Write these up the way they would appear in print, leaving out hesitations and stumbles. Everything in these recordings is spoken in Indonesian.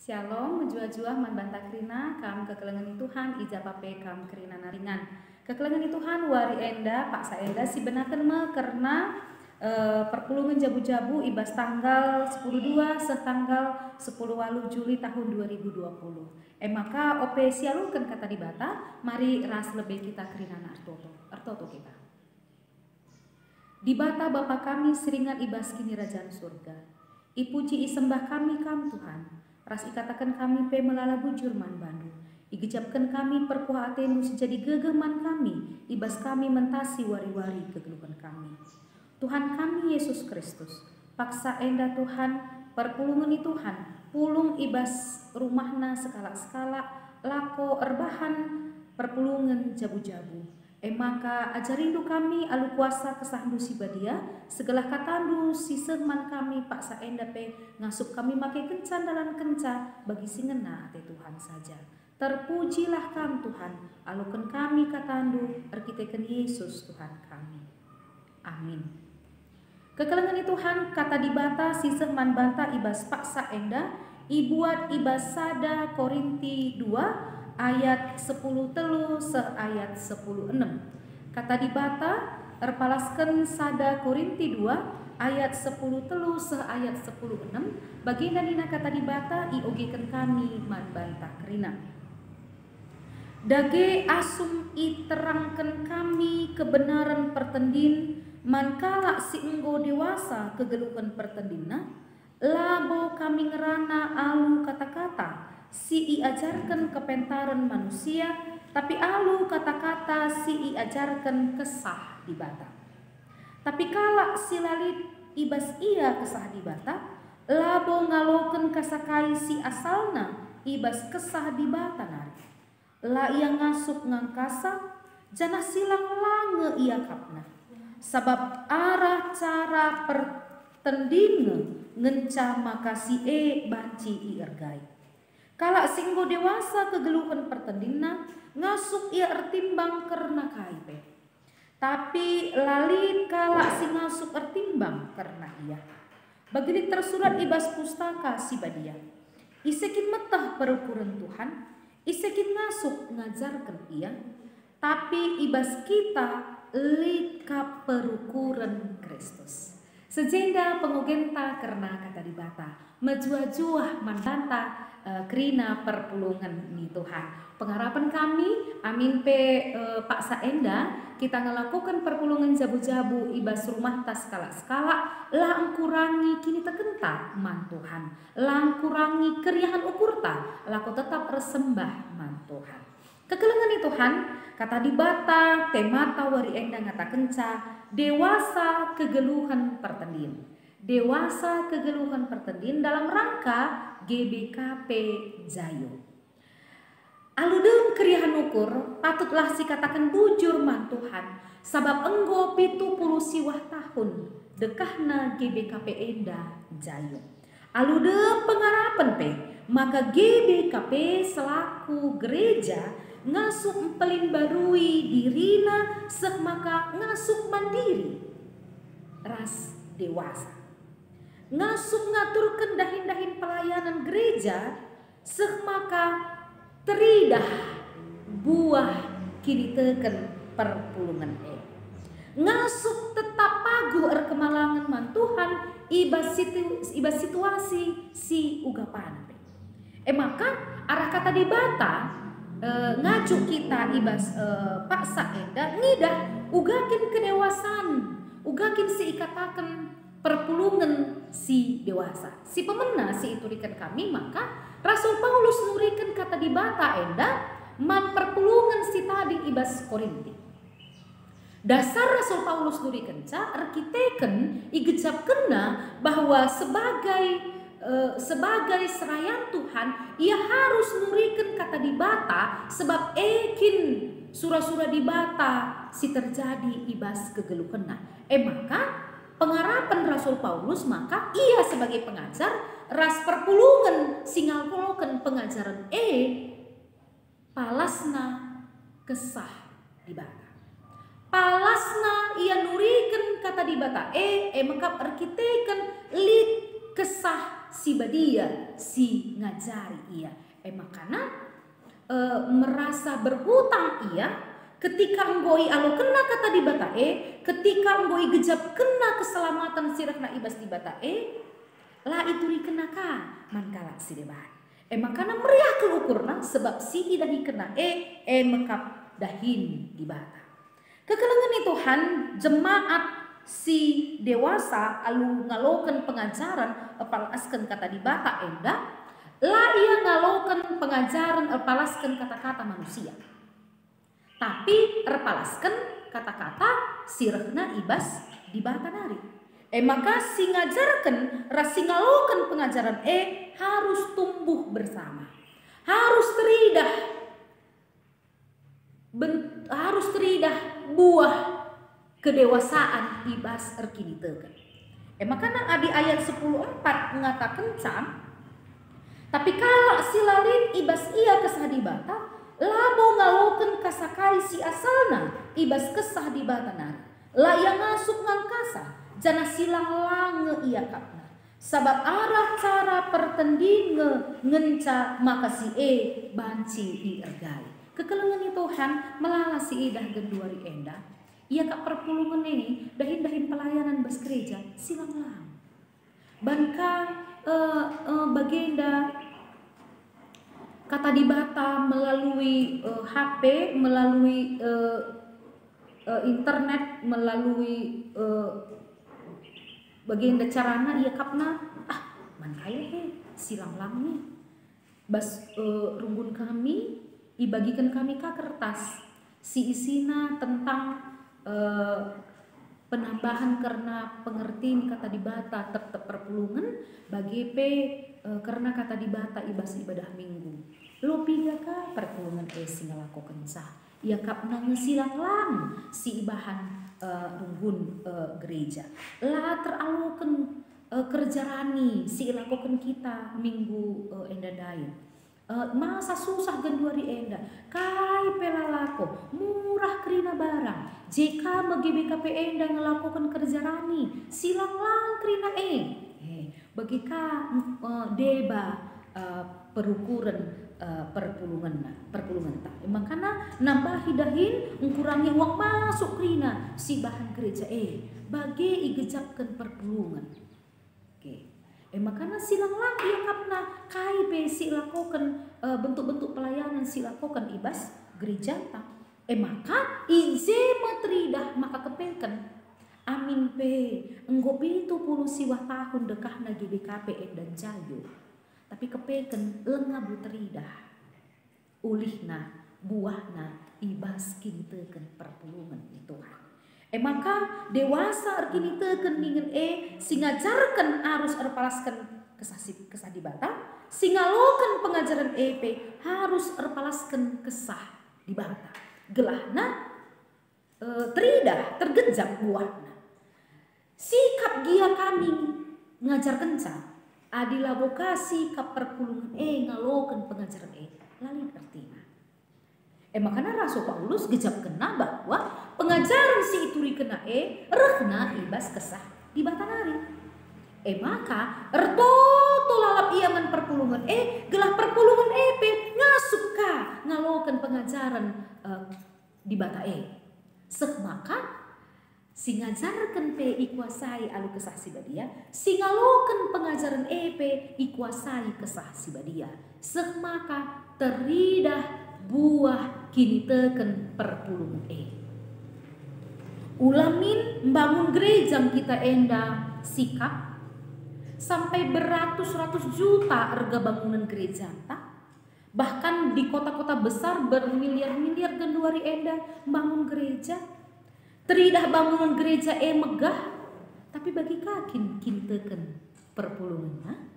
Shalom, menjua-jua manbanta krina, kam kekelengan Tuhan, ijapape kam krina naringan. Kekelengan Tuhan, wari enda, paksa enda si benaken me karena perpulungan jabu-jabu ibas tanggal 10.2 setanggal 10 Juli tahun 2020. Maka ope sialukan kata di bata, mari ras lebih kita krina artoto kita. Di bata Bapa kami seringan ibas kini Rajaan surga. Ipuji isembah kami kam Tuhan. Ras ikatakan kami pe melala bujur man bandu. Igejapkan kami perpuha atenu sejadi gegeman kami. Ibas kami mentasi wari-wari kegeluhan kami. Tuhan kami Yesus Kristus. Paksa enda Tuhan, perpulungan Tuhan. Pulung ibas rumahna skala-skala. Lako erbahan perpulungan jabu-jabu. Maka ajarindu kami alu kuasa kesahandu si badia segala katandu si sehman kami paksa enda pe ngasup kami make kencan dalam kenca bagi singena ate Tuhan saja. Terpujilah kam Tuhan alukan kami katandu erkiteken Yesus Tuhan kami. Amin. Kekelengan Tuhan kata dibata si sehman banta ibas paksa enda ibuat ibas sada Korinti 2 ayat 10 telu seayat 10:6. Kata dibata erpalaskan sada Korinti 2 ayat 10 telu seayat 10:6. Baginda nina kata dibata iogekan kami manbanta krina. Dage asum iterangkan kami kebenaran pertendin mankala si enggo dewasa kegeluhan pertendina labo kami ngerana alu kata-kata si iajarkan kepentaran manusia, tapi alu kata-kata si iajarkan kesah di bata. Tapi kala si lalit ibas ia kesah di bata, labo ngaloken kasakai si asalna ibas kesah di bata nari. La ia ngasup ngangkasa, jana silang lange ia kapna. Sabab arah cara pertendinge ngenca makasi banci iergai. Kala singgo dewasa kegeluhan pertendina ngasuk ia ertimbang karena kaipe. Tapi lalit kala si ngasuk ertimbang karena ia. Begini tersurat ibas pustaka si badia. Isekin metah perukuran Tuhan, isekin ngasuk ngajarkan ia. Tapi ibas kita lika perukuran Kristus. Sejenda pengugenta karena kata dibata. Menjua-juah mandanta krina perpulungan ni Tuhan. Pengharapan kami amin pe paksa enda kita ngelakukan perpulungan jabu-jabu ibas rumah tas skala-skala lang kurangi kini tekenta man Tuhan. Lang kurangi keriahan ukurta lako tetap resembah man Tuhan. Kekelengan ni Tuhan kata dibata temata wari enda ngata kenca dewasa kegeluhan pertendin. Dewasa kegeluhan pertendin dalam rangka GBKP Jayo. Aludeng keriahan ukur patutlah si katakan bujur man Tuhan sabab enggo 70 siwah tahun dekahna GBKP enda Jayo. Aludeng pengarapan pe maka GBKP selaku gereja ngasup empelin barui dirina sek maka ngasup mandiri ras dewasa. Ngasup ngaturkan dahin-dahin pelayanan gereja sek maka teridah buah kini teken perpulungan ngasup tetap pagu kemalangan man Tuhan ibas situasi si ugapan maka arah kata dibata ngacu kita ibas paksa enda nidah ugakin kedewasaan ugakin si ikatakan perpulungan si dewasa si pemena si iturikan kami maka Rasul Paulus nurikan kata dibata enda man perpulungan si tadi ibas Korinti. Dasar Rasul Paulus nurikan ca arkiteken igejap kena bahwa sebagai serayan Tuhan ia harus nurikan kata dibata sebab ekin surah-surah dibata si terjadi ibas kegeluhena. Maka pengharapan Rasul Paulus maka ia sebagai pengajar ras perpulungan singal koloken pengajaran palasna kesah dibata. Palasna ia nurikan kata dibata maka arkiteken lit kesah si badia si ngajari ia. Makana merasa berhutang ia ketika enggoi alo kena kata di batae, ketika enggoi gejap kena keselamatan sirahna ibas di batae, la ituri kena ka mankala si deban. Makana meriah kelukurna sebab si idahi kena mekap dahin di bata. Kekelengan Tuhan jemaat si dewasa alu ngaloken pengajaran apalaskan kata di bata enda, la ia ngaloken pengajaran apalaskan kata-kata manusia. Tapi apalaskan kata-kata sirahna ibas di bata nari. Maka si ngajarkan rasi ngaloken pengajaran harus tumbuh bersama. Harus teridah buah kedewasaan ibas erkini teken. Makanya di ayat 10:4 mengatakan tapi kalau si lalin ibas ia kesah di bata, labo ngaloken kasakai si asalna ibas kesah di bata nari. La yang ngasup ngangkasa jana silang lange ia kapna. Sabab arah cara pertendin ngenca maka si banci diergai. Kekelengan Tuhan melala si idah genduari enda. Ia kak perpulungan ini dahin pelayanan bas gereja silang lang. Banka bagenda kata di bata melalui HP, melalui internet, melalui bagenda carana ia kapna man kaya silang lang nih. Bas runggun kami ibagikan kami ka kertas si isina tentang penambahan karena pengertian kata di bata tetap perpulungan bagi karena kata di bata ibas ibadah minggu lo piga ka perpulungan sing ngalakokeun sah ia kapna ngesilang lang si ibahan runggun gereja la teraloken kerja rani si ilakokeun kita minggu enda dain. Masa susah genduari enda kai pelalako murah kerina barang jika BKP enda ngelakukan kerja rani silang lang kerina bagi ka deba perukuran perpulungan tak makana nambah hidahin ngkurangi uang masuk kerina si bahan gereja bagi igejapkan perpulungan. Makanya silang lagi ya kapna kai si lakukan bentuk-bentuk pelayanan si lakukan ibas gereja tak. Maka ize matridah maka kepenken amin enggo 70 siwah tahun dekah na GBKP dan jayo. Tapi kepenken lengabu teridah ulihna buahna ibas kinteken perpulungan Tuhan. Maka dewasa erkini teken dengan singajarkan arus erpalaskan kesah di bata, singalokan pengajaran harus erpalaskan kesah di bata. Gelahna teridah tergejap buahna. Sikap gia kami ngajar kenca adila vokasi kap perpulungan ngalokan pengajaran lalin artinya. Makanya Rasul Paulus gejap kena bahwa pengajaran si ituri kena rehna ibas kesah di batanari. Maka ertoto lalap ia man perpulungan gelah perpulungan ngasup ka ngalokan pengajaran di bata maka si ngajarkan ikuasai alu kesah si badia si ngalokan pengajaran ikuasai kesah si badia maka teridah buah kini teken perpulungan ulamin membangun gereja kita enda sikap sampai beratus-ratus juta harga bangunan gereja tak bahkan di kota-kota besar bermiliar-miliar genduari enda bangun gereja teridah bangunan gereja megah tapi bagi kakin kini teken perpulungan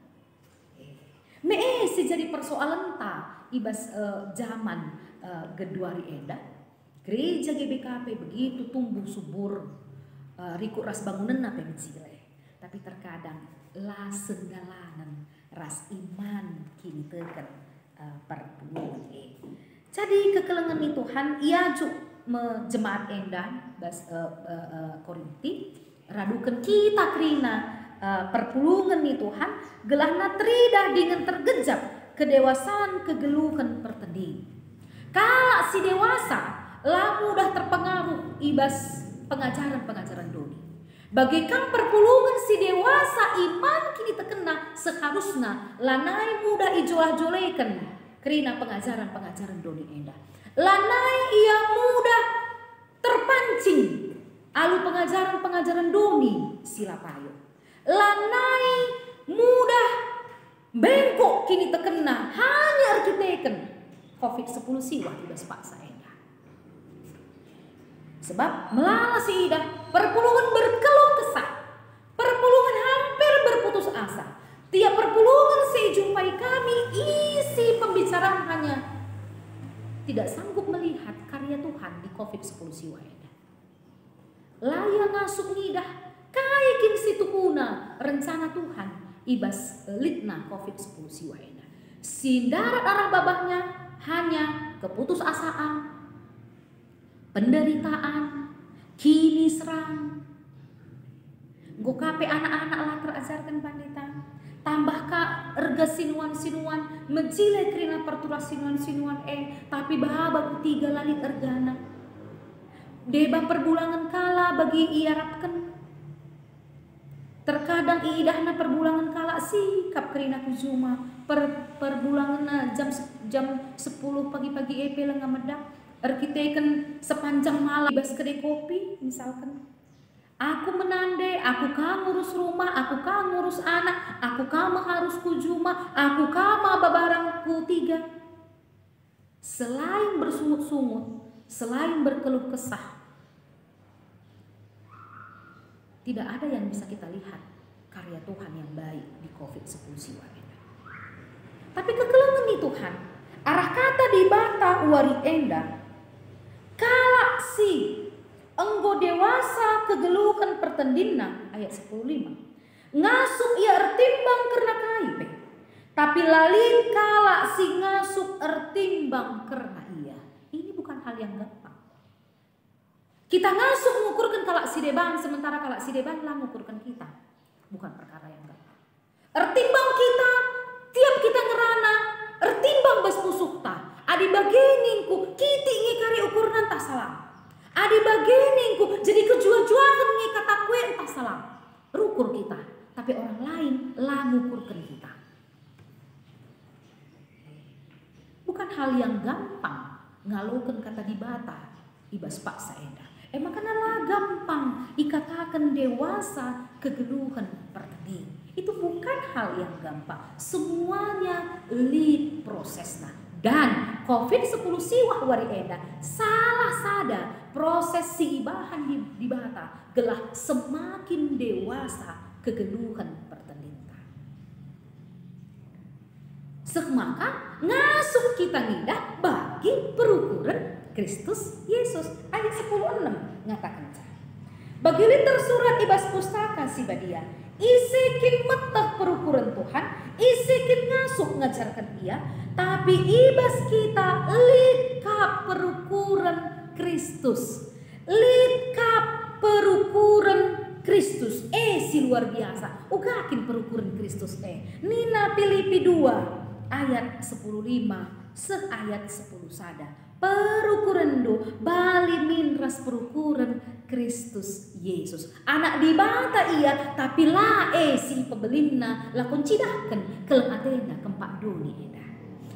sejadi persoalan tak ibas zaman geduari enda gereja GBKP begitu tumbuh subur riku ras bangunan apa mencile tapi terkadang la sendalanan ras iman kini teken perpulungan jadi kekelengan Tuhan ia juk jemaat enda bas Korinti radukan kita krina perpulungan ni Tuhan gelahna tridah dengan tergejap kedewasaan kegeluhan pertending. Kalau si dewasa lah mudah terpengaruh ibas pengajaran-pengajaran doni. Bagaikan perpulungan si dewasa iman kini terkena seharusnya lanai mudah ijolah-jolekan kerina pengajaran-pengajaran doni enda. Lanai ia mudah terpancing alu pengajaran-pengajaran doni silapayo. Lanai mudah bengkok kini terkena hanya arkiteken COVID-10 siwa tidak sepaksa enda. Sebab melalas ida perpulungan berkeluh kesah, perpulungan hampir berputus asa. Tiap perpulungan saya jumpai kami isi pembicaraan hanya tidak sanggup melihat karya Tuhan di COVID-10 siwa enda. Laya ngasuk nidah kaikin situ kuna rencana Tuhan ibas litna COVID-10 siwa enda. Sindarat arah babahnya hanya keputusasaan, penderitaan, kini serang. Gokape anak-anak lah terajarkan pandita. Tambah ka erga sinuan-sinuan, mejile kerina perturas sinuan-sinuan tapi bahaba ketiga lalit ergana. Deba perbulangan kala bagi iarapkan. Terkadang iidahna perbulangan kala sikap kerina kujuma perbulangan jam 10 pagi-pagi lenga medak. Arkiteken sepanjang malam bebas kedai kopi misalkan. Aku menandai, aku ka ngurus rumah, aku ka ngurus anak, aku ka harus kujuma, aku ka babarangku tiga. Selain bersungut-sungut, selain berkeluh kesah, tidak ada yang bisa kita lihat karya Tuhan yang baik di COVID-10 siwa enda. Tapi kekelengan nih Tuhan, arah kata di bata wari enda, kalak si enggo dewasa kegelukan pertendina ayat 10:5. Ngasuk ia ertimbang karena kaipe. Tapi lalin kalak si ngasuk ertimbang karena ia. Ini bukan hal yang gampang. Kita ngasuh mengukurkan kalak si deban sementara kalak si deban lah mengukurkan kita. Bukan perkara yang gampang. Ertimbang kita tiap kita ngerana ertimbang bas pusukta. Adi bageningku kiti ngikari ukuran tak salah. Adi bageningku jadi kejual-jualan ngi kata kue entah salah. Rukur kita, tapi orang lain lah ngukurkan kita. Bukan hal yang gampang ngalukan kata di bata ibas paksa enda. Makanya lah gampang ikatakan dewasa kegeluhan pertanding. Itu bukan hal yang gampang. Semuanya lead prosesnya. Dan COVID-10 siwah wari enda salah sada proses si ibahan di bata gelah semakin dewasa kegeluhan pertandingan. Semaka ngasuh kita ngidah bagi perukuran Kristus Yesus. Ayat 10:6 ngatakan bagi tersurat ibas pustaka si badia isikin metah perukuran Tuhan, isikin ngasuh ngajarkan ia, tapi ibas kita likap perukuran Kristus. Likap perukuran Kristus. Si luar biasa. Ugakin perukuran Kristus. Nina Filipi 2 ayat 10:5 seayat 10 sada. Perukuran do bali minras perukuran Kristus Yesus. Anak di bata ia tapi la si pebelinna lakon cidahkan keleng atena kempak doni eda.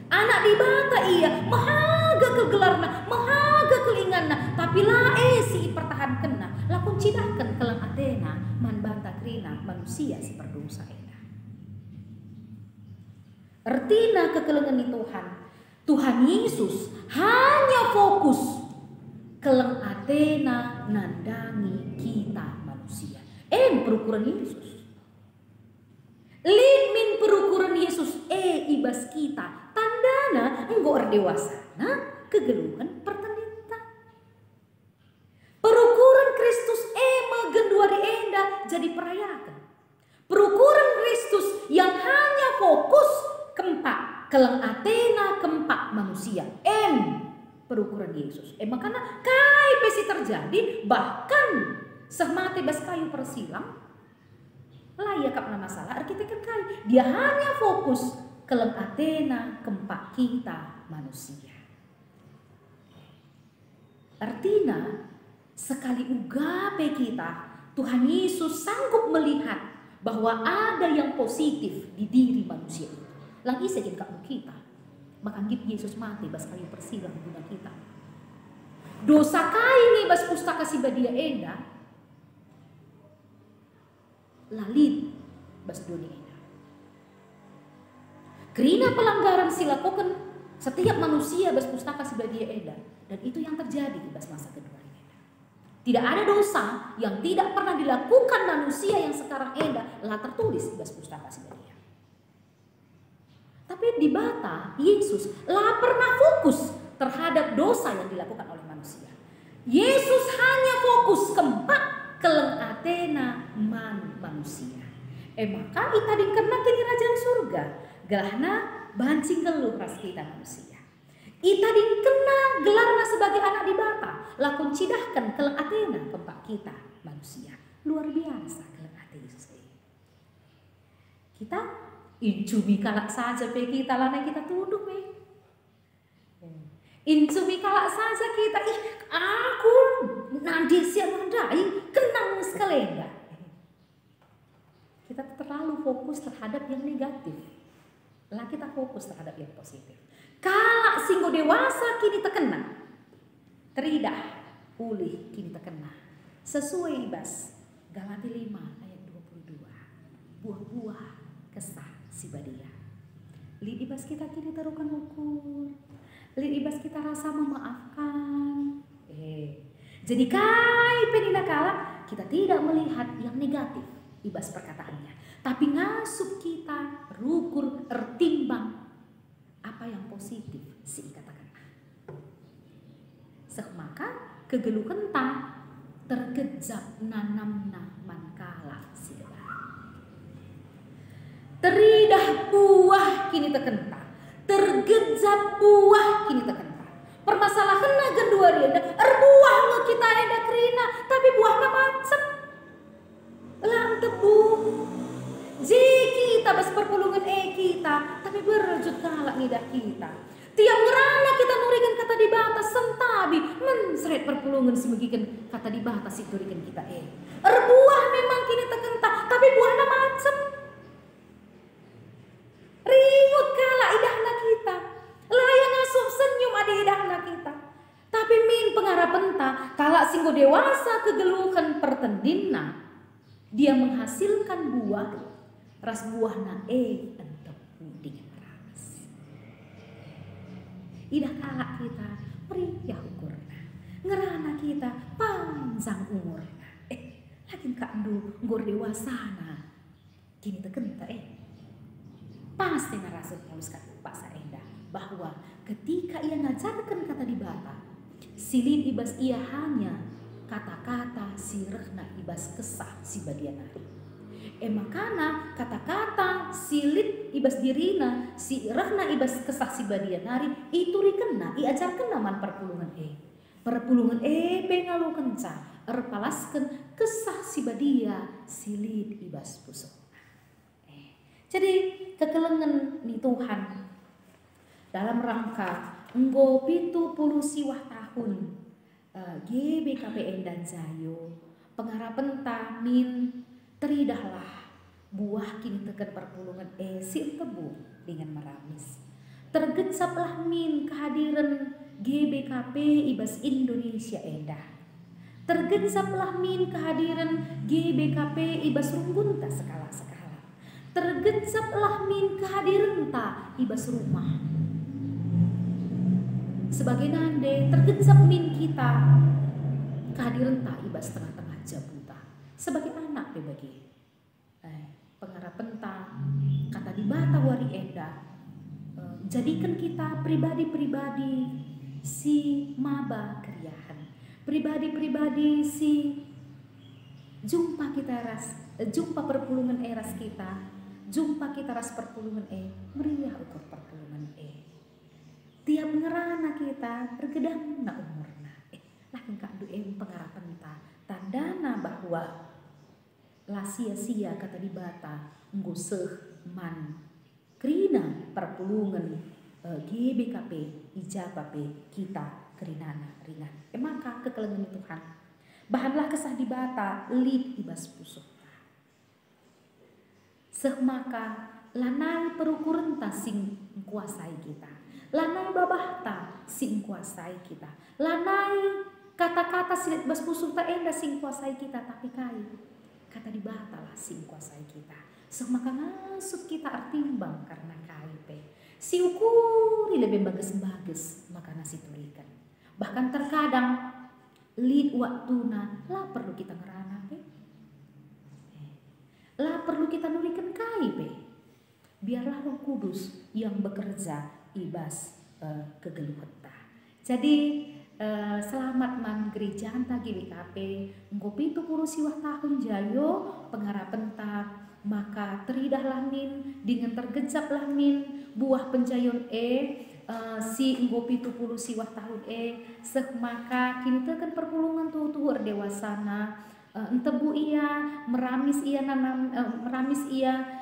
Anak di bata ia mahaga kegelarna, mahaga kelinganna tapi la si pertahankanna lakon cidahkan keleng atena man bata krina manusia si berdosa eda. Ertina kekelengan Tuhan. Tuhan Yesus hanya fokus keleng atena nandangi kita manusia. Perukuran Yesus. Limin perukuran Yesus ibas kita. Tandana enggo erdewasa nah kegeluhan pertandingan. Perukuran Kristus magenduari enda jadi perayakan. Perukuran Kristus yang hanya fokus kempak keleng atena kempak manusia. Perukuran Yesus. Makanya kai pesi terjadi bahkan semate bas kayu persilang Layak kapna masalah arkitektur kai. Dia hanya fokus keleng atena kempak kita manusia. Artinya sekali ugape kita, Tuhan Yesus sanggup melihat bahwa ada yang positif di diri manusia itu. Lang isa gid kapno kita. Makanggit Yesus mati bas kayu persilang guna kita. Dosa kai ni bas pustaka si badia enda. Lalit bas dunia enda. Kerina pelanggaran silakukan setiap manusia bas pustaka si badia enda. Dan itu yang terjadi di bas masa kedua enda. Tidak ada dosa yang tidak pernah dilakukan manusia yang sekarang enda lah tertulis di bas pustaka si badia. Tapi di bata Yesus lah pernah fokus terhadap dosa yang dilakukan oleh manusia. Yesus hanya fokus kempak keleng atena manusia. Maka ita dingkena kini rajaan surga. Galahna bancing geluh ras kita manusia. Ita dingkena gelarna sebagai anak di bata. Lakon cidahkan keleng atena kempak kita manusia. Luar biasa keleng ate Yesus. Kita incumi kalak saja pe kita lana kita tunduk pe. Incumi kalak saja kita aku nanti siang mandai kenang sekali enggak. Kita terlalu fokus terhadap yang negatif. Lah kita fokus terhadap yang positif. Kalak singgo dewasa kini terkena. Teridah pulih kini terkena. Sesuai ibas Galati 5 ayat 22. Buah-buah kesah si badia. Lid ibas kita kini terukan ukur. Lid ibas kita rasa memaafkan. Jadi kai penina kala kita tidak melihat yang negatif ibas perkataannya, tapi ngasup kita rukur ertimbang apa yang positif si katakan. Maka kegelukan ta tergejap nanamna mankala si teridah buah kini terkenta. Tergejap buah kini terkenta. Permasalahan na kedua rienda erbuah lo kita eda kerina tapi buahnya macet. Lang tebu. Jiki kita bas perpulungan kita tapi berjut kalak nidah kita. Tiap ngerana kita nurikan kata di batas sentabi menseret perpulungan semegikan kata di batas itu nurikan kita erbuah memang kini terkenta tapi buahnya macet. Ringut kala idahna kita. Layan asup senyum ada idahna kita. Tapi min pengharapan ta kala singgo dewasa kegeluhan pertendinna. Dia menghasilkan buah. Ras buahna entep dengan ras. Idah kala kita meriah ukurna. Ngerana kita panjang umurna. Lakin kak ndu ngor dewasana. Kini tekenta pasti ngerasa Paulus kata Pak Saenda bahwa ketika ia ngajarkan kata di bata silin ibas ia hanya kata-kata sirehna ibas kesah si badianari. Makana kata-kata silit ibas dirina sirehna ibas kesah si badianari itu rikena iajarkan naman perpulungan perpulungan bengalu kenca erpalaskan kesah si badia silit ibas pusuk. Jadi kekelengan ni Tuhan dalam rangka enggo 70 siwah tahun GBKPN dan Zayo pengharapan tamin teridahlah buah kini tekan perpulungan si tebu dengan meramis tergecaplah min kehadiran GBKP ibas Indonesia endah tergecaplah min kehadiran GBKP ibas Rumbunta sekala-sekala tergecaplah min kehadiran ta ibas rumah sebagai nande tergecap min kita kehadiran ta ibas tengah-tengah jabuta sebagai anak bagi pengharapan ta kata di bata wari enda jadikan kita pribadi-pribadi si maba keriahan pribadi-pribadi si jumpa kita jumpa perpulungan eras kita jumpa kita ras perpulungan meriah ukur perpulungan tiap ngerana kita bergedang na umurna lakin kak du pengharapan ta tandana bahwa la sia-sia kata di bata nggo seh man kerina perpulungan GBKP ijapape kita kerinana ringan. Maka kekelengan Tuhan bahanlah kesah di bata lid ibas pusuk seh maka lanai perukuran ta sing kuasai kita, lanai babahta sing kuasai kita, lanai kata-kata silit bas pusuk ta enda sing kuasai kita, tapi kai kata di bata lah sing kuasai kita. Seh maka ngasut kita artimbang karena kai pe si ukuri lebih bagus-bagus maka nasi tulikan. Bahkan terkadang lid waktuna lah perlu kita ngerana pe, lah perlu kita nurikan kai pe. Biarlah Roh Kudus yang bekerja ibas kegeluhan ta. Jadi selamat man gereja anta GBKP nggopi itu puluh siwah tahun jayo pengharapan ta maka teridah lamin dengan tergejap lamin buah penjayon si nggopi itu puluh siwah tahun seh maka kini tekan perpulungan tuh dewasana entebu ia meramis ia nanam meramis ia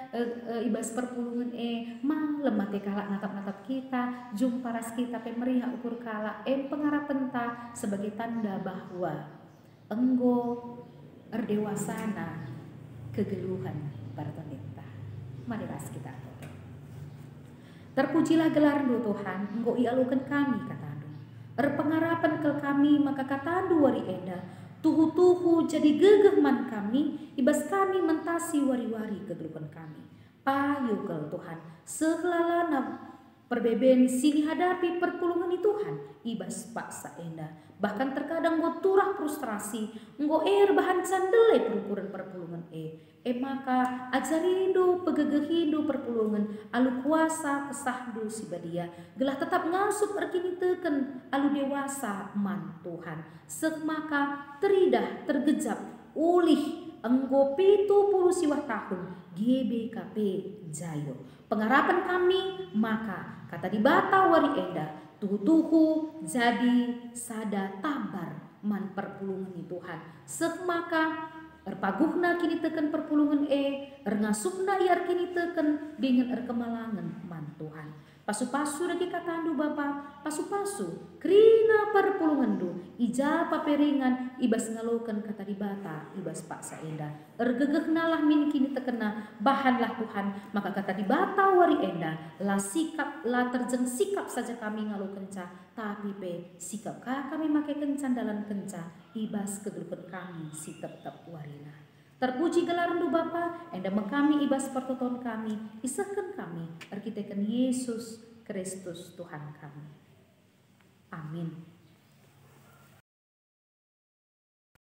ibas perpulungan mang lemah te kalak natap-natap kita jumparas kita pemeriah ukur kalak pengharapan ta sebagai tanda bahwa enggo erdewasana kegeluhan bartonita. Mari ras kita terpujilah gelar do Tuhan enggo ialukan kami katandu pengharapan ke kami maka katandu wari enda tuhu-tuhu jadi gegeh man kami ibas kami mentasi wari-wari kegeluhan kami payu ke Tuhan sehelalana perbeben sini hadapi perpulungan di Tuhan ibas paksa enda bahkan terkadang nggo turah frustrasi nggo bahan candele perukuran perpulungan maka ajarindo pegegehindo perpulungan alu kuasa kesahdu si badia gelah tetap ngasup erkini teken alu dewasa man Tuhan sek maka teridah tergejap ulih enggo 70 siwah tahun GBKP Jayo pengharapan kami maka kata di bata wari enda tuhu jadi sada tabar man perpulungan di Tuhan sek maka erpaguhna kini teken perpulungan ngasupna iar kini teken dengan erkemalangan man Tuhan pasu-pasu lagi katandu Bapa pasu-pasu krina perpulungan du ija paperingan ibas ngalokan kata di bata ibas paksa enda ergegehna lah min kini tekena bahanlah Tuhan maka kata di bata wari enda lah sikap lah terjeng sikap saja kami ngalokan ca tapi pe sikap kami make kencan dalam kenca ibas kegelupan kami si tetap warina terpuji gelar du Bapa enda mengkami ibas pertoton kami isahkan kami erkiteken Yesus Kristus Tuhan kami. Amin.